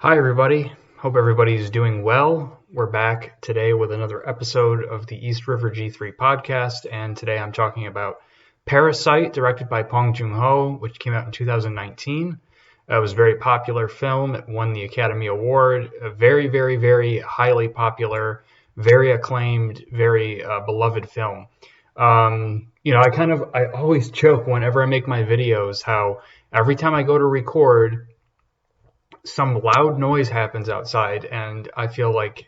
Hi, everybody. Hope everybody's doing well. We're back today with another episode of the EastriverG3 podcast, and today I'm talking about PARASITE, directed by Bong Joon-ho, which came out in 2019. It was a very popular film. It won the Academy Award. A very, very, very highly popular, very acclaimed, very beloved film. I always joke whenever I make my videos how every time I go to record, some loud noise happens outside and I feel like,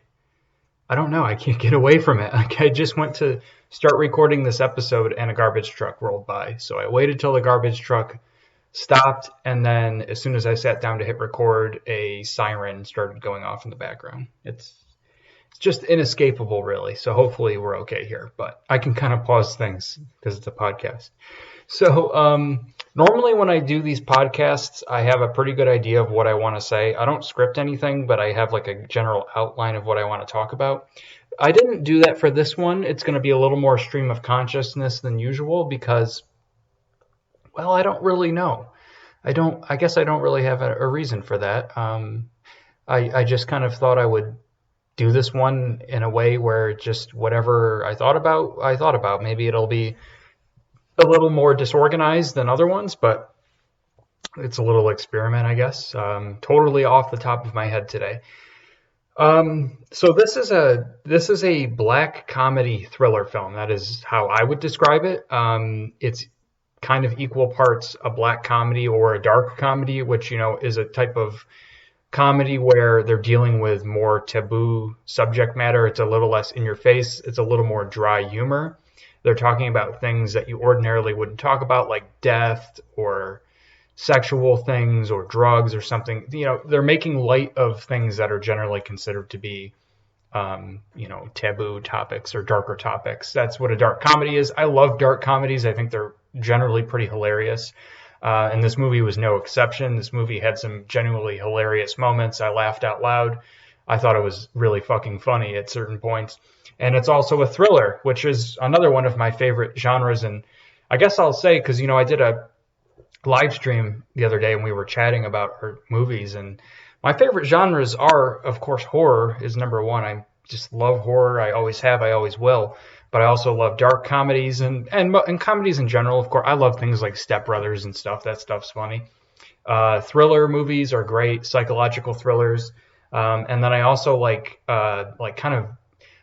I don't know, I can't get away from it. Like, I just went to start recording this episode and a garbage truck rolled by. So I waited till the garbage truck stopped, and then as soon as I sat down to hit record, a siren started going off in the background. It's just inescapable, really. So hopefully we're okay here, but I can kind of pause things because it's a podcast. So normally when I do these podcasts, I have a pretty good idea of what I want to say. I don't script anything, but I have like a general outline of what I want to talk about. I didn't do that for this one. It's going to be a little more stream of consciousness than usual because, well, I don't really know. I guess I don't really have a reason for that. I just kind of thought I would do this one in a way where just whatever I thought about. Maybe it'll be a little more disorganized than other ones, but it's a little experiment, I guess. Totally off the top of my head today. So this is a black comedy thriller film. That is how I would describe it. It's kind of equal parts a black comedy or a dark comedy, which, is a type of comedy where they're dealing with more taboo subject matter. It's a little less in your face. It's a little more dry humor. They're talking about things that you ordinarily wouldn't talk about, like death or sexual things or drugs or something. They're making light of things that are generally considered to be, taboo topics or darker topics. That's what a dark comedy is. I love dark comedies. I think they're generally pretty hilarious. And this movie was no exception. This movie had some genuinely hilarious moments. I laughed out loud. I thought it was really fucking funny at certain points. And it's also a thriller, which is another one of my favorite genres. And I guess I'll say, because, I did a live stream the other day and we were chatting about our movies. And my favorite genres are, of course, horror is number one. I just love horror. I always have. I always will. But I also love dark comedies and comedies in general. Of course, I love things like Step Brothers and stuff. That stuff's funny. Thriller movies are great, psychological thrillers. And then I also like kind of,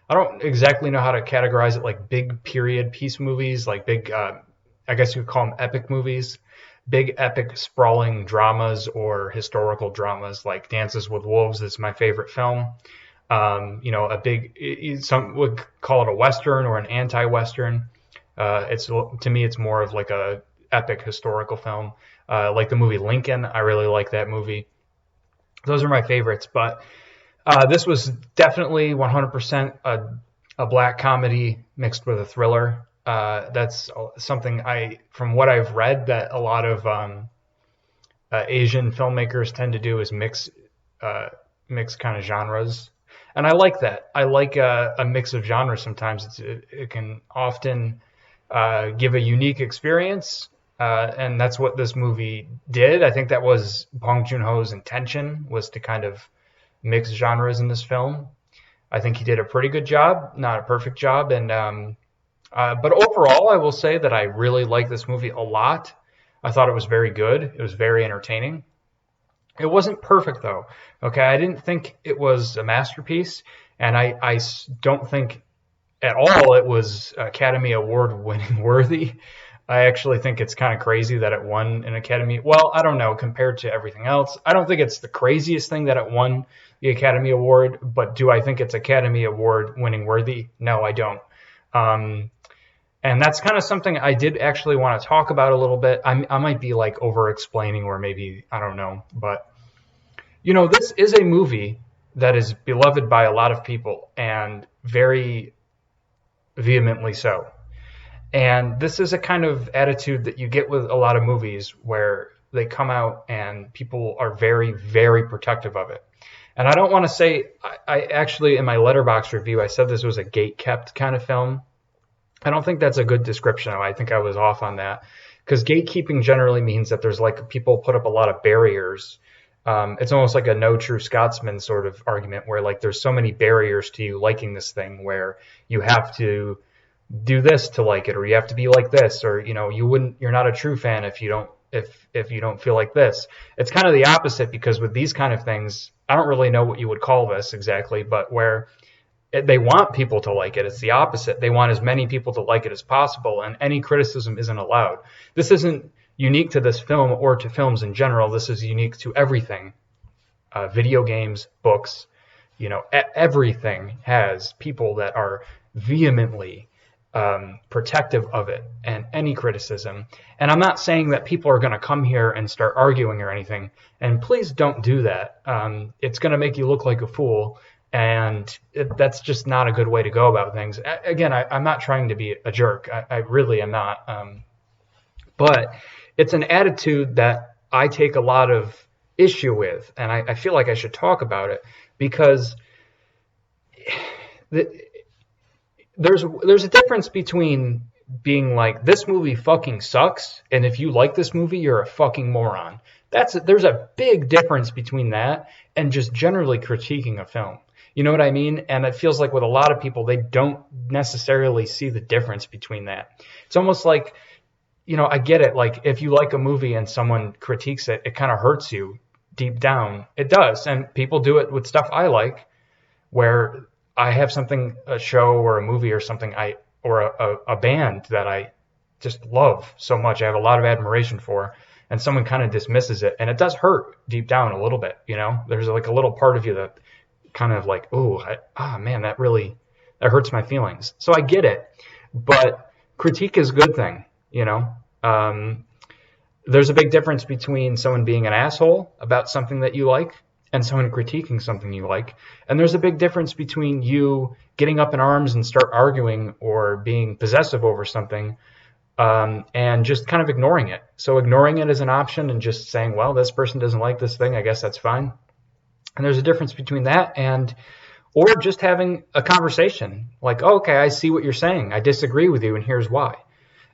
I don't exactly know how to categorize it, like big period piece movies, like big, I guess you could call them epic movies, big epic sprawling dramas or historical dramas, like Dances with Wolves is my favorite film. Some would call it a Western or an anti-Western. To me, it's more of like a epic historical film, like the movie Lincoln. I really like that movie. Those are my favorites, but this was definitely 100% a black comedy mixed with a thriller. That's something from what I've read, that a lot of Asian filmmakers tend to do is mix kind of genres. And I like that. I like a mix of genres sometimes. It can often give a unique experience. And that's what this movie did. I think that was Bong Joon-ho's intention, was to kind of mix genres in this film. I think he did a pretty good job, not a perfect job. And but overall, I will say that I really like this movie a lot. I thought it was very good. It was very entertaining. It wasn't perfect, though. Okay, I didn't think it was a masterpiece, and I don't think at all it was Academy Award winning worthy. I actually think it's kind of crazy that it won an Academy. Well, I don't know, compared to everything else. I don't think it's the craziest thing that it won the Academy Award, but do I think it's Academy Award winning worthy? No, I don't. And that's kind of something I did actually want to talk about a little bit. I might be like over explaining, or maybe, I don't know. But, this is a movie that is beloved by a lot of people, and very vehemently so. And this is a kind of attitude that you get with a lot of movies where they come out and people are very, very protective of it. And I don't want to say, I actually, in my Letterboxd review, I said this was a gate-kept kind of film. I don't think that's a good description. I think I was off on that, because gatekeeping generally means that there's like people put up a lot of barriers It's almost like a no true Scotsman sort of argument where like there's so many barriers to you liking this thing where you have to do this to like it, or you have to be like this, or you're not a true fan if you don't feel like this. It's kind of the opposite, because with these kind of things, I don't really know what you would call this exactly, but where they want people to like it, it's the opposite. They want as many people to like it as possible, and any criticism isn't allowed. This isn't unique to this film or to films in general. This is unique to everything. Video games, books, everything has people that are vehemently protective of it and any criticism. And I'm not saying that people are going to come here and start arguing or anything. And please don't do that. It's going to make you look like a fool. And that's just not a good way to go about things. Again, I'm not trying to be a jerk. I really am not. But it's an attitude that I take a lot of issue with, and I feel like I should talk about it, because there's a difference between being like, this movie fucking sucks, and if you like this movie, you're a fucking moron. There's a big difference between that and just generally critiquing a film. You know what I mean? And it feels like with a lot of people, they don't necessarily see the difference between that. It's almost like, I get it. Like, if you like a movie and someone critiques it, it kind of hurts you deep down. It does. And people do it with stuff I like, where I have something, a show or a movie or something, or a band that I just love so much, I have a lot of admiration for, and someone kind of dismisses it. And it does hurt deep down a little bit. There's like a little part of you that kind of like, man, that hurts my feelings. So I get it. But critique is a good thing. There's a big difference between someone being an asshole about something that you like and someone critiquing something you like. And there's a big difference between you getting up in arms and start arguing or being possessive over something, and just kind of ignoring it. So ignoring it is an option, and just saying, well, this person doesn't like this thing, I guess that's fine. And there's a difference between that or just having a conversation like, oh, okay, I see what you're saying. I disagree with you, and here's why.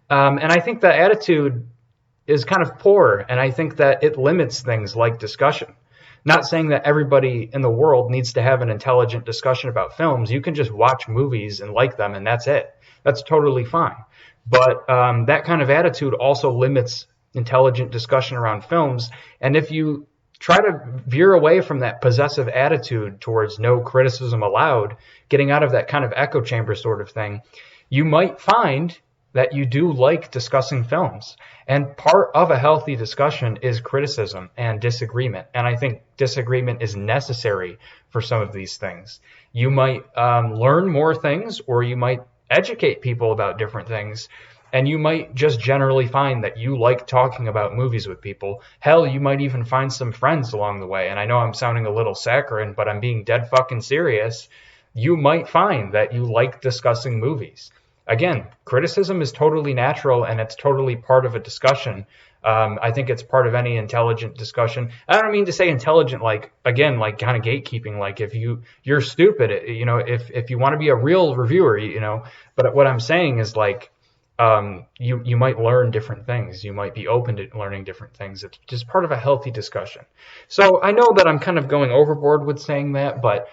And I think that attitude is kind of poor, and I think that it limits things like discussion. Not saying that everybody in the world needs to have an intelligent discussion about films. You can just watch movies and like them, and that's it. That's totally fine. But that kind of attitude also limits intelligent discussion around films. And if you try to veer away from that possessive attitude towards no criticism allowed, getting out of that kind of echo chamber sort of thing, you might find that you do like discussing films. And part of a healthy discussion is criticism and disagreement. And I think disagreement is necessary for some of these things. You might learn more things, or you might educate people about different things. And you might just generally find that you like talking about movies with people. Hell, you might even find some friends along the way. And I know I'm sounding a little saccharine, but I'm being dead fucking serious. You might find that you like discussing movies. Again, criticism is totally natural, and it's totally part of a discussion. I think it's part of any intelligent discussion. I don't mean to say intelligent, like, again, like kind of gatekeeping, like if you're stupid, if you want to be a real reviewer, but what I'm saying is like, you might learn different things. You might be open to learning different things. It's just part of a healthy discussion. So I know that I'm kind of going overboard with saying that, but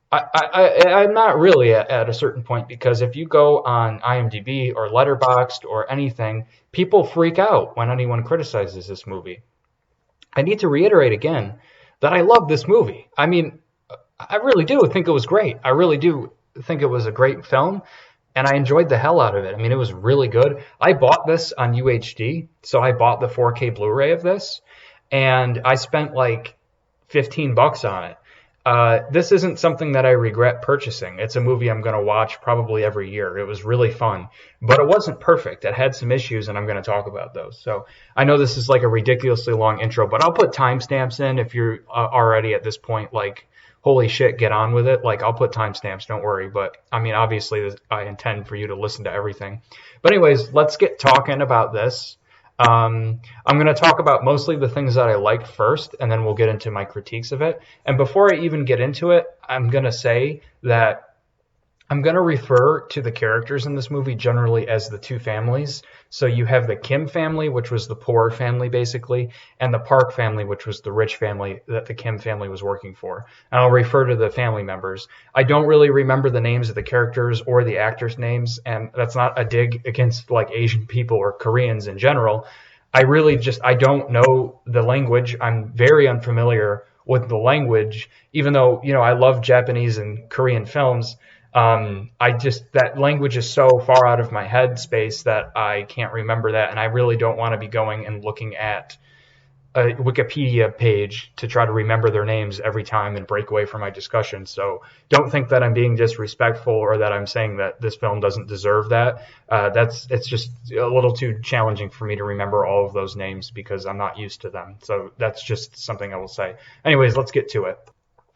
I'm not really at a certain point, because if you go on IMDb or Letterboxd or anything, people freak out when anyone criticizes this movie. I need to reiterate again that I love this movie. I mean, I really do think it was great. I really do think it was a great film, and I enjoyed the hell out of it. I mean, it was really good. I bought this on UHD, so I bought the 4K Blu-ray of this, and I spent like $15 on it. This isn't something that I regret purchasing. It's a movie I'm going to watch probably every year. It was really fun, but it wasn't perfect. It had some issues, and I'm going to talk about those. So I know this is like a ridiculously long intro, but I'll put timestamps in if you're already at this point like, holy shit, get on with it. Like, I'll put timestamps, don't worry. But I mean, obviously I intend for you to listen to everything. But anyways, let's get talking about this. I'm going to talk about mostly the things that I liked first, and then we'll get into my critiques of it. And before I even get into it, I'm going to say that I'm going to refer to the characters in this movie generally as the two families. So you have the Kim family, which was the poor family basically, and the Park family, which was the rich family that the Kim family was working for. And I'll refer to the family members. I don't really remember the names of the characters or the actors' names, and that's not a dig against like Asian people or Koreans in general. I don't know the language. I'm very unfamiliar with the language, even though, I love Japanese and Korean films. That language is so far out of my head space that I can't remember that. And I really don't want to be going and looking at a Wikipedia page to try to remember their names every time and break away from my discussion. So don't think that I'm being disrespectful or that I'm saying that this film doesn't deserve that. It's just a little too challenging for me to remember all of those names because I'm not used to them. So that's just something I will say. Anyways, let's get to it.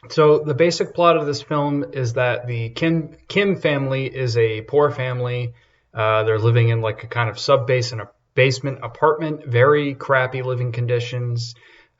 So the basic plot of this film is that the Kim family is a poor family. They're living in like a kind of sub-base in a basement apartment, very crappy living conditions,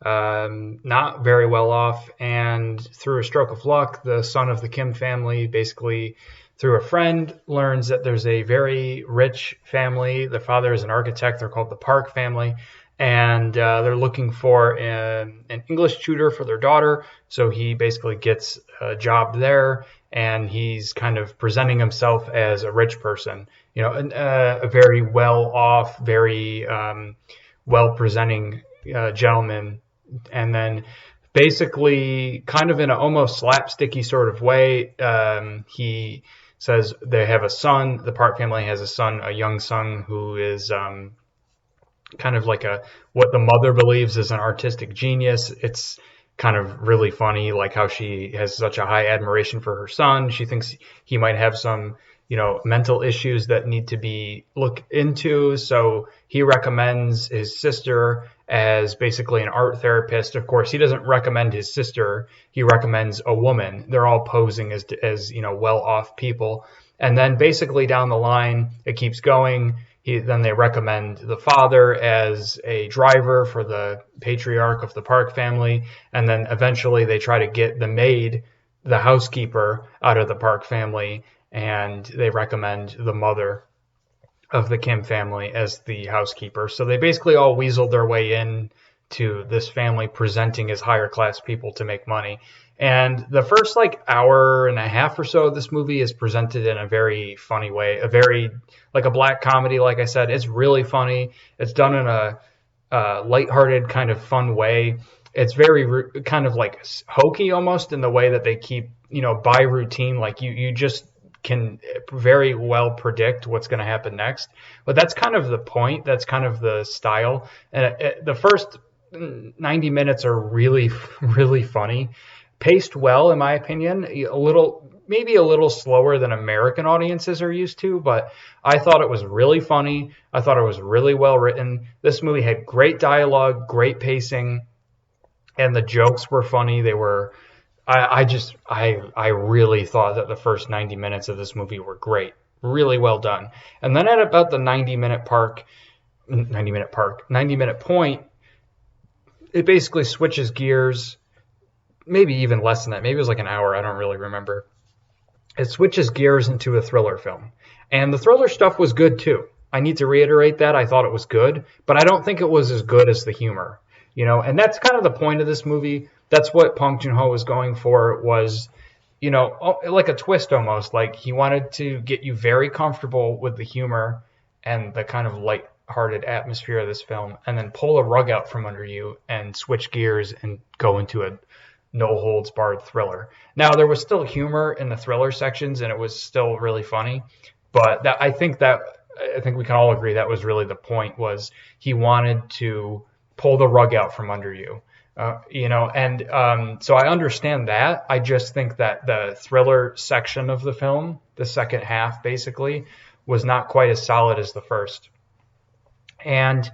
not very well off. And through a stroke of luck, the son of the Kim family, basically through a friend, learns that there's a very rich family. The father is an architect. They're called the Park family. And they're looking for an English tutor for their daughter. So he basically gets a job there, and he's kind of presenting himself as a rich person, a very well-off, very well-presenting gentleman. And then basically kind of in an almost slapsticky sort of way, he says they have a son. The Park family has a young son who is kind of like what the mother believes is an artistic genius. It's kind of really funny, like how she has such a high admiration for her son. She thinks he might have some, mental issues that need to be looked into. So he recommends his sister as basically an art therapist. Of course, he doesn't recommend his sister. He recommends a woman. They're all posing as well-off people. And then basically down the line, it keeps going. Then they recommend the father as a driver for the patriarch of the Park family. And then eventually they try to get the maid, the housekeeper, out of the Park family. And they recommend the mother of the Kim family as the housekeeper. So they basically all weaseled their way in to this family presenting as higher class people to make money. And the first hour and a half or so of this movie is presented in a very funny way, like a black comedy. Like I said, it's really funny. It's done in a lighthearted kind of fun way. It's very kind of like hokey almost in the way that they keep, by routine. Like you just can very well predict what's going to happen next. But that's kind of the point. That's kind of the style. And the first 90 minutes are really, really funny. Paced well, in my opinion, maybe a little slower than American audiences are used to, but I thought it was really funny. I thought it was really well written. This movie had great dialogue, great pacing, and the jokes were funny. They were, I really thought that the first 90 minutes of this movie were great, really well done. And then at about the 90 minute point, it basically switches gears. Maybe even less than that. Maybe it was like an hour. I don't really remember. It switches gears into a thriller film. And the thriller stuff was good too. I need to reiterate that. I thought it was good, but I don't think it was as good as the humor. And that's kind of the point of this movie. That's what Bong Joon-ho was going for, was, like a twist almost. Like he wanted to get you very comfortable with the humor and the kind of light-hearted atmosphere of this film, and then pull a rug out from under you and switch gears and go into a no-holds-barred thriller. Now, there was still humor in the thriller sections, and it was still really funny. But I think we can all agree that was really the point, was he wanted to pull the rug out from under you. So I understand that. I just think that the thriller section of the film, the second half basically, was not quite as solid as the first. And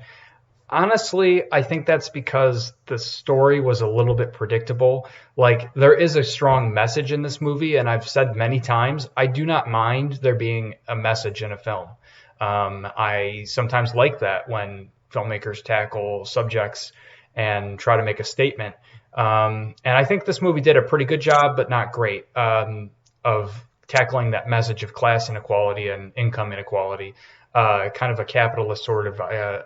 honestly, I think that's because the story was a little bit predictable. Like, there is a strong message in this movie, and I've said many times, I do not mind there being a message in a film. I sometimes like that when filmmakers tackle subjects and try to make a statement. And I think this movie did a pretty good job, but not great, of tackling that message of class inequality and income inequality, kind of a capitalist sort of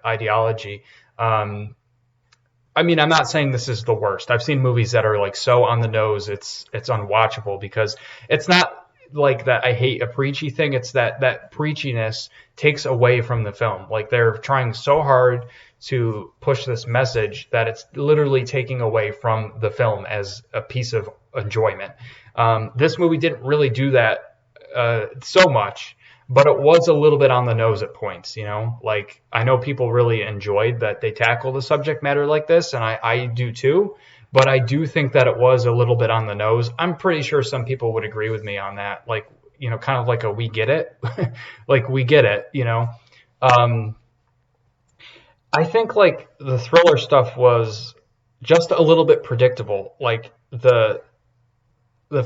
ideology. I mean, I'm not saying this is the worst. I've seen movies that are like so on the nose, it's unwatchable, because it's not like that I hate a preachy thing. It's that preachiness takes away from the film. Like, they're trying so hard to push this message that it's literally taking away from the film as a piece of enjoyment. This movie didn't really do that so much, but it was a little bit on the nose at points, you know? Like, I know people really enjoyed that they tackle the subject matter like this, and I do too, but I do think that it was a little bit on the nose. I'm pretty sure some people would agree with me on that. Like, you know, kind of like a we get it. Like, we get it, you know? I think, like, the thriller stuff was just a little bit predictable. Like, the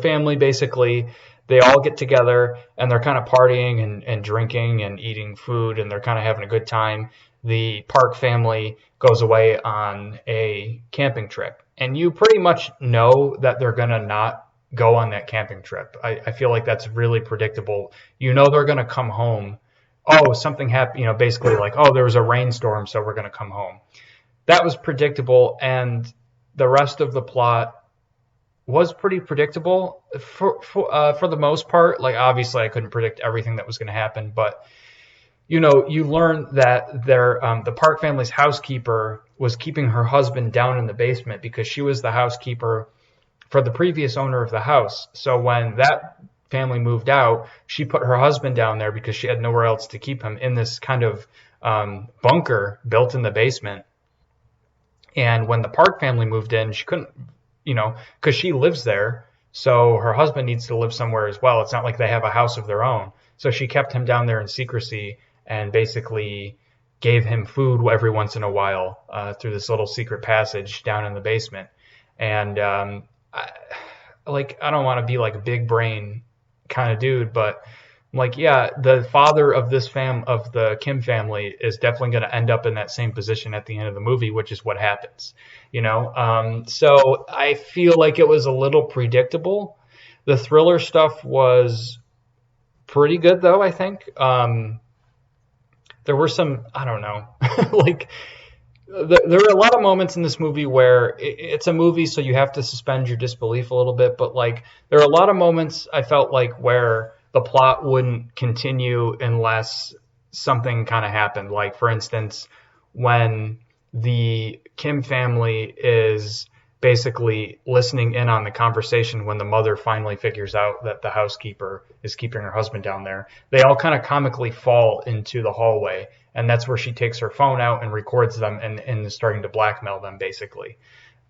family, basically, they all get together and they're kind of partying and drinking and eating food, and they're kind of having a good time. The Park family goes away on a camping trip, and you pretty much know that they're going to not go on that camping trip. I feel like that's really predictable. You know they're going to come home. Oh, something happened, you know, basically like, oh, there was a rainstorm, so we're going to come home. That was predictable, and the rest of the plot was pretty predictable for the most part. Like, obviously I couldn't predict everything that was going to happen, but you know, you learn that the Park family's housekeeper was keeping her husband down in the basement because she was the housekeeper for the previous owner of the house. So when that family moved out, she put her husband down there because she had nowhere else to keep him, in this kind of bunker built in the basement. And when the Park family moved in, she couldn't, you know, because she lives there, so her husband needs to live somewhere as well. It's not like they have a house of their own. So she kept him down there in secrecy and basically gave him food every once in a while through this little secret passage down in the basement. And I don't want to be like a big brain kind of dude, but like, yeah, the father of of the Kim family is definitely going to end up in that same position at the end of the movie, which is what happens, you know? So I feel like it was a little predictable. The thriller stuff was pretty good, though, I think. There were some, I don't know, like, there are a lot of moments in this movie where it's a movie, so you have to suspend your disbelief a little bit, but like, there are a lot of moments I felt like where the plot wouldn't continue unless something kind of happened. Like, for instance, when the Kim family is basically listening in on the conversation when the mother finally figures out that the housekeeper is keeping her husband down there, they all kind of comically fall into the hallway, and that's where she takes her phone out and records them and is starting to blackmail them, basically.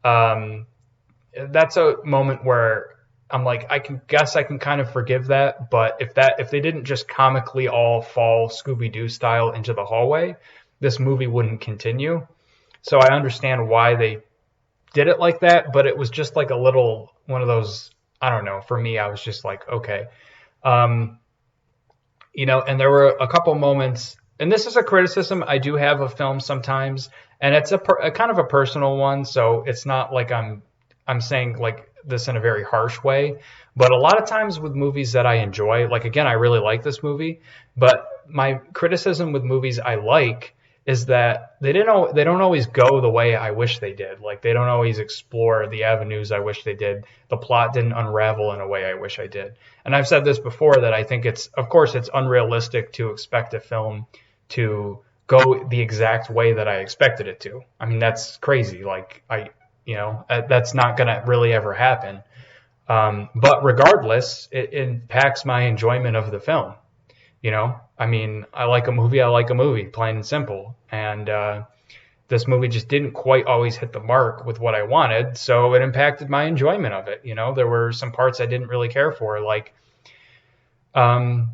That's a moment where I'm like, I can kind of forgive that, but if they didn't just comically all fall Scooby-Doo style into the hallway, this movie wouldn't continue. So I understand why they did it like that, but it was just like a little one of those, I don't know, for me, I was just like, okay. You know, and there were a couple moments, and this is a criticism I do have of films sometimes, and it's a kind of a personal one, so it's not like I'm saying like this in a very harsh way, but a lot of times with movies that I enjoy, like, again, I really like this movie, but my criticism with movies I like is that they don't always go the way I wish they did. Like, they don't always explore the avenues I wish they did. The plot didn't unravel in a way I wish I did. And I've said this before, that I think it's unrealistic to expect a film to go the exact way that I expected it to. I mean, that's crazy. Like, that's not going to really ever happen. But regardless, it impacts my enjoyment of the film. You know, I mean, I like a movie, plain and simple. And this movie just didn't quite always hit the mark with what I wanted, so it impacted my enjoyment of it. You know, there were some parts I didn't really care for, like when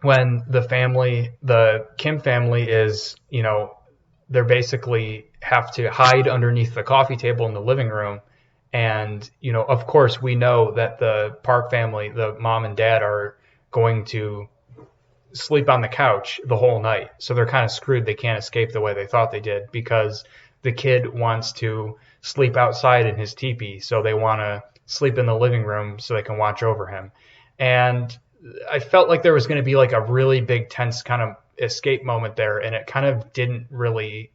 the Kim family is, you know, they're basically have to hide underneath the coffee table in the living room. And, you know, of course, we know that the Park family, the mom and dad, are going to sleep on the couch the whole night. So they're kind of screwed. They can't escape the way they thought they did, because the kid wants to sleep outside in his teepee. So they want to sleep in the living room so they can watch over him. And I felt like there was going to be like a really big tense kind of escape moment there, and it kind of didn't really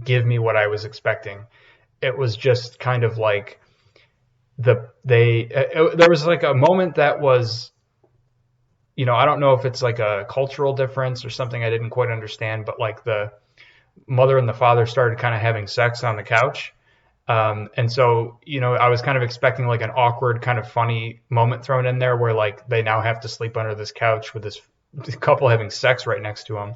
give me what I was expecting. It was just kind of like there was like a moment that was, I don't know if it's like a cultural difference or something I didn't quite understand, but like the mother and the father started kind of having sex on the couch. And so, I was kind of expecting like an awkward kind of funny moment thrown in there where like they now have to sleep under this couch with this couple having sex right next to them.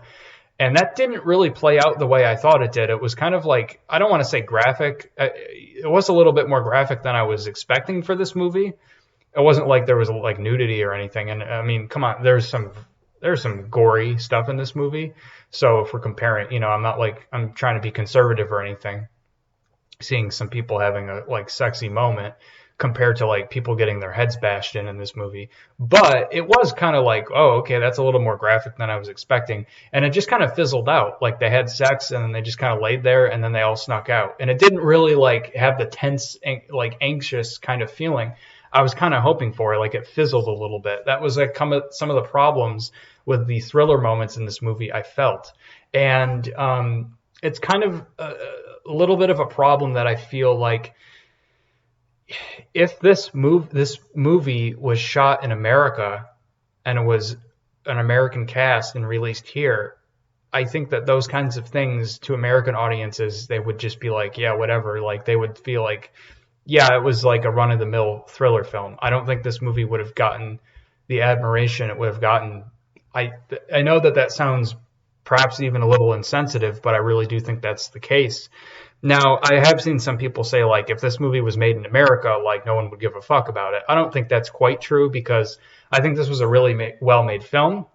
And that didn't really play out the way I thought it did. It was kind of like, I don't want to say graphic. It was a little bit more graphic than I was expecting for this movie. It wasn't like there was like nudity or anything. And I mean, come on, there's some gory stuff in this movie. So if we're comparing, I'm not like I'm trying to be conservative or anything, seeing some people having a like sexy moment compared to like people getting their heads bashed in this movie. But it was kind of like, oh, okay, that's a little more graphic than I was expecting. And it just kind of fizzled out. Like they had sex and then they just kind of laid there and then they all snuck out. And it didn't really like have the tense, like anxious kind of feeling I was kind of hoping for. Like it fizzled a little bit. That was like some of the problems with the thriller moments in this movie I felt. And it's kind of a little bit of a problem that I feel like if this movie was shot in America and it was an American cast and released here, I think that those kinds of things to American audiences, they would just be like, yeah, whatever. Like they would feel like, yeah, it was like a run-of-the-mill thriller film. I don't think this movie would have gotten the admiration it would have gotten. I know that sounds perhaps even a little insensitive, but I really do think that's the case. Now, I have seen some people say, like, if this movie was made in America, like, no one would give a fuck about it. I don't think that's quite true because I think this was a really well-made film.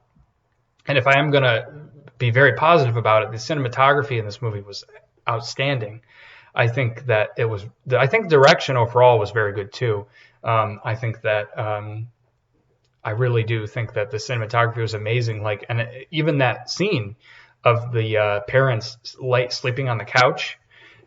And if I am going to be very positive about it, the cinematography in this movie was outstanding. I think that I think direction overall was very good too. I think that I really do think that the cinematography was amazing. Like, and even that scene of the parents sleeping on the couch,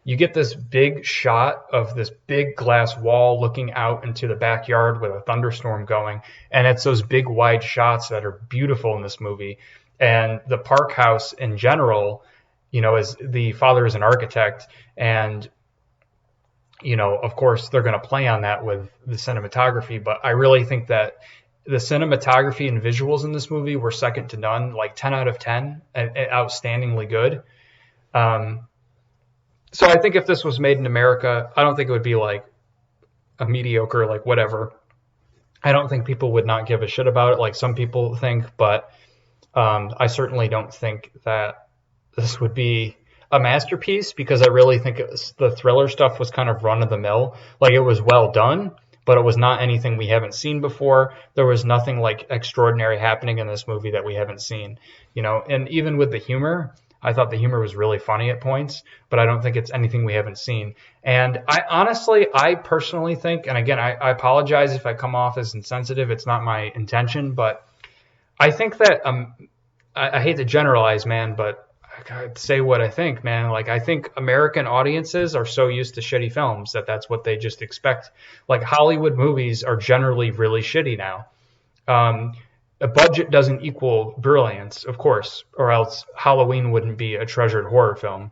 you get this big shot of this big glass wall looking out into the backyard with a thunderstorm going. And it's those big wide shots that are beautiful in this movie. And the park house in general, as the father is an architect, and, of course they're going to play on that with the cinematography. But I really think that the cinematography and visuals in this movie were second to none, like 10 out of 10, and outstandingly good. So I think if this was made in America, I don't think it would be like a mediocre, like whatever. I don't think people would not give a shit about it like some people think, but I certainly don't think that this would be a masterpiece because I really think the thriller stuff was kind of run of the mill. Like it was well done, but it was not anything we haven't seen before. There was nothing like extraordinary happening in this movie that we haven't seen, and even with the humor, I thought the humor was really funny at points, but I don't think it's anything we haven't seen. And I personally think, and again, I apologize if I come off as insensitive. It's not my intention, but I think that I hate to generalize, man, but I gotta say what I think, man. Like I think American audiences are so used to shitty films that that's what they just expect. Like Hollywood movies are generally really shitty now. A budget doesn't equal brilliance, of course, or else Halloween wouldn't be a treasured horror film.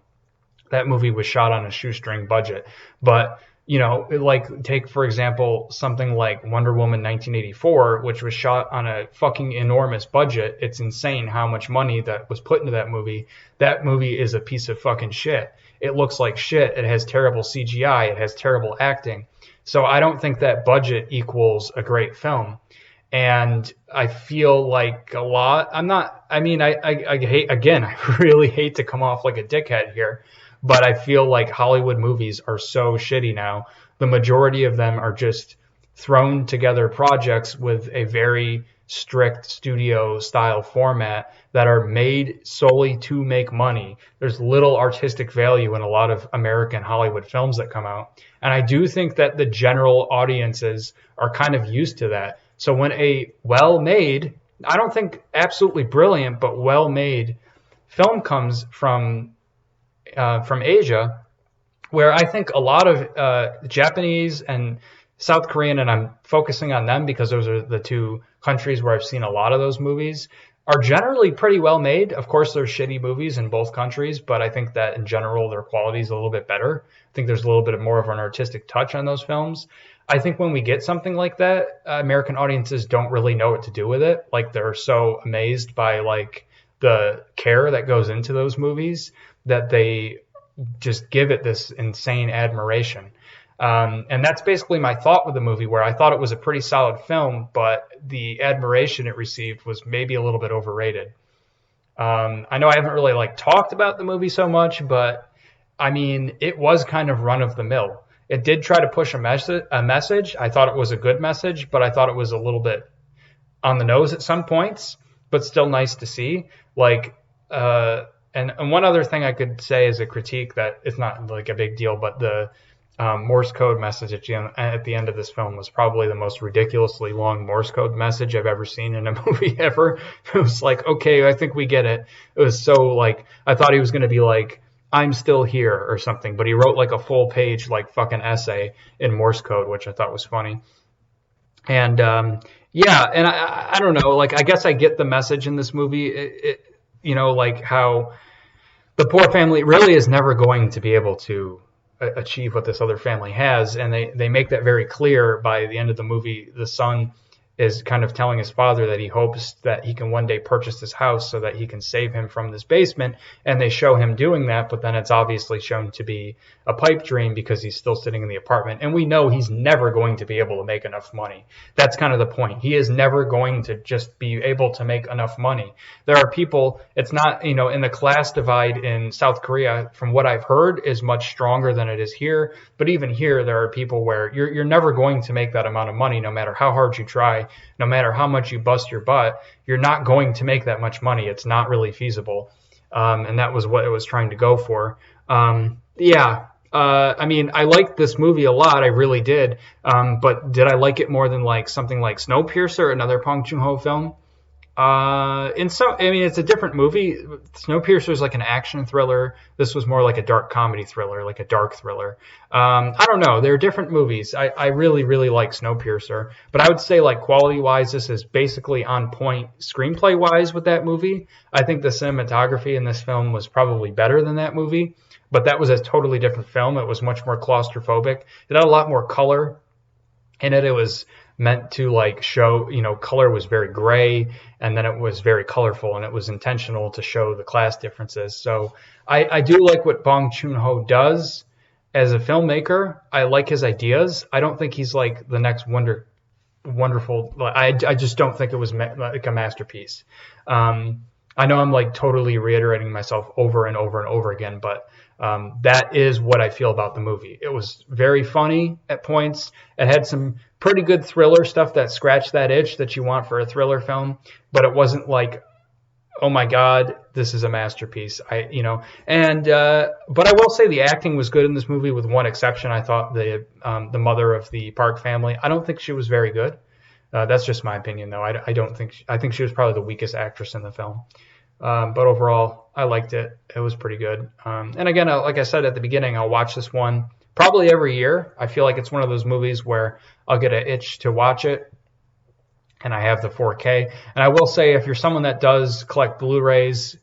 That movie was shot on a shoestring budget. But, like take, for example, something like Wonder Woman 1984, which was shot on a fucking enormous budget. It's insane how much money that was put into that movie. That movie is a piece of fucking shit. It looks like shit. It has terrible CGI. It has terrible acting. So I don't think that budget equals a great film. And I feel like I hate, again, I really hate to come off like a dickhead here, but I feel like Hollywood movies are so shitty now. The majority of them are just thrown together projects with a very strict studio style format that are made solely to make money. There's little artistic value in a lot of American Hollywood films that come out. And I do think that the general audiences are kind of used to that. So when a well-made, I don't think absolutely brilliant, but well-made film comes from Asia, where I think a lot of Japanese and South Korean, and I'm focusing on them because those are the two countries where I've seen a lot of those movies, are generally pretty well made. Of course, there's shitty movies in both countries, but I think that in general their quality is a little bit better. I think there's a little bit more of an artistic touch on those films. I think when we get something like that, American audiences don't really know what to do with it. Like, they're so amazed by like the care that goes into those movies that they just give it this insane admiration. And that's basically my thought with the movie, where I thought it was a pretty solid film, but the admiration it received was maybe a little bit overrated. I know I haven't really like talked about the movie so much, but I mean, it was kind of run of the mill. It did try to push a message. I thought it was a good message, but I thought it was a little bit on the nose at some points, but still nice to see. Like, and one other thing I could say as a critique that it's not like a big deal, but the Morse code message at the end of this film was probably the most ridiculously long Morse code message I've ever seen in a movie ever. It was like, okay, I think we get it. It was so like, I thought he was going to be like, I'm still here or something, but he wrote like a full page like fucking essay in Morse code, which I thought was funny. And yeah, and I don't know, like, I guess I get the message in this movie, you know, like how the poor family really is never going to be able to achieve what this other family has, and they make that very clear by the end of the movie. The son is kind of telling his father that he hopes that he can one day purchase this house so that he can save him from this basement, and they show him doing that, but then it's obviously shown to be a pipe dream because he's still sitting in the apartment, and we know he's never going to be able to make enough money. That's kind of the point. He is never going to just be able to make enough money. There are people, it's not, you know, in the class divide in South Korea, from what I've heard, is much stronger than it is here, but even here there are people where you're never going to make that amount of money no matter how hard you try. No matter how much you bust your butt, you're not going to make that much money. It's not really feasible. And that was what it was trying to go for. Yeah. I mean, I liked this movie a lot. I really did. But did I like it more than like something like Snowpiercer, another Bong Joon-ho film? I mean, it's a different movie. Snowpiercer is like an action thriller. This was more like a dark comedy thriller, like a dark thriller. I don't know. They're different movies. I really, really like Snowpiercer, but I would say like quality wise, this is basically on point screenplay wise with that movie. I think the cinematography in this film was probably better than that movie, but that was a totally different film. It was much more claustrophobic. It had a lot more color in it. It was meant to like show, you know, color was very gray, and then it was very colorful, and it was intentional to show the class differences. So I do like what Bong Joon-ho does as a filmmaker. I like his ideas. I don't think he's like the next wonderful. I just don't think it was like a masterpiece. I know I'm like totally reiterating myself over and over and over again, but that is what I feel about the movie. It was very funny at points. It had some pretty good thriller stuff that scratched that itch that you want for a thriller film, but it wasn't like, oh my God, this is a masterpiece. But I will say the acting was good in this movie with one exception. I thought the mother of the Park family, I don't think she was very good. That's just my opinion, though. I think she was probably the weakest actress in the film. But overall, I liked it. It was pretty good. And again, like I said at the beginning, I'll watch this one probably every year. I feel like it's one of those movies where I'll get an itch to watch it, and I have the 4K. And I will say, if you're someone that does collect Blu-rays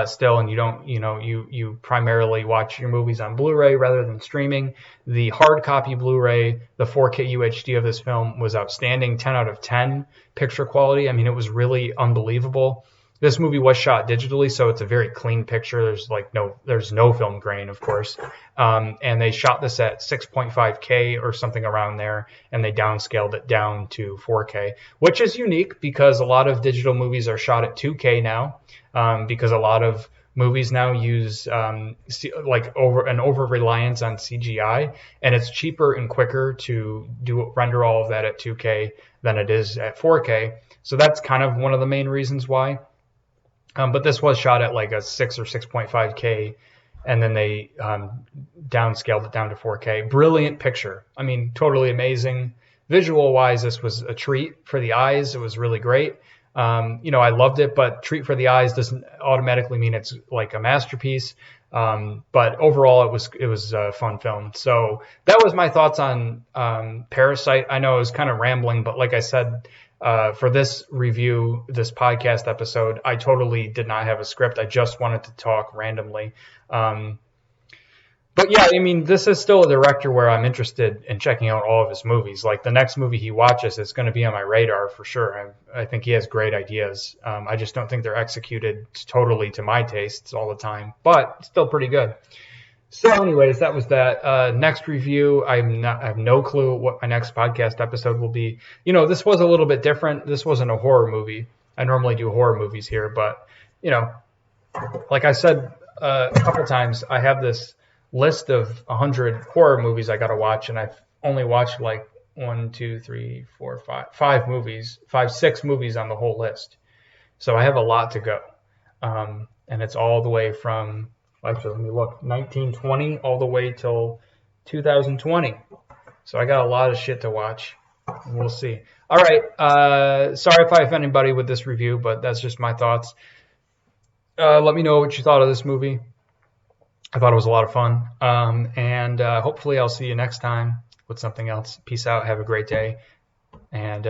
still, and you don't, you primarily watch your movies on Blu-ray rather than streaming, the hard copy Blu-ray, the 4K UHD of this film was outstanding, 10 out of 10 picture quality. I mean, it was really unbelievable. This movie was shot digitally, so it's a very clean picture. There's no film grain, of course. And they shot this at 6.5K or something around there, and they downscaled it down to 4K, which is unique because a lot of digital movies are shot at 2K now, because a lot of movies now use over reliance on CGI, and it's cheaper and quicker to render all of that at 2K than it is at 4K. So that's kind of one of the main reasons why. But this was shot at like a 6 or 6.5K, and then they downscaled it down to 4K. Brilliant picture. I mean, totally amazing. Visual-wise, this was a treat for the eyes. It was really great. I loved it, but treat for the eyes doesn't automatically mean it's like a masterpiece. But overall, it was a fun film. So that was my thoughts on Parasite. I know it was kind of rambling, but like I said, for this review, this podcast episode, I totally did not have a script. I just wanted to talk randomly. But yeah, I mean, this is still a director where I'm interested in checking out all of his movies. Like the next movie he watches is going to be on my radar for sure. I think he has great ideas. I just don't think they're executed totally to my tastes all the time, but still pretty good. So anyways, that was that. Next review, I have no clue what my next podcast episode will be. You know, this was a little bit different. This wasn't a horror movie. I normally do horror movies here, but, you know, like I said a couple times, I have this list of 100 horror movies I got to watch, and I've only watched like 6 movies on the whole list. So I have a lot to go. And it's all the way from, actually, let me look, 1920 all the way till 2020. So I got a lot of shit to watch. We'll see. All right. Sorry if I offend anybody with this review, but that's just my thoughts. Let me know what you thought of this movie. I thought it was a lot of fun. And hopefully I'll see you next time with something else. Peace out. Have a great day. And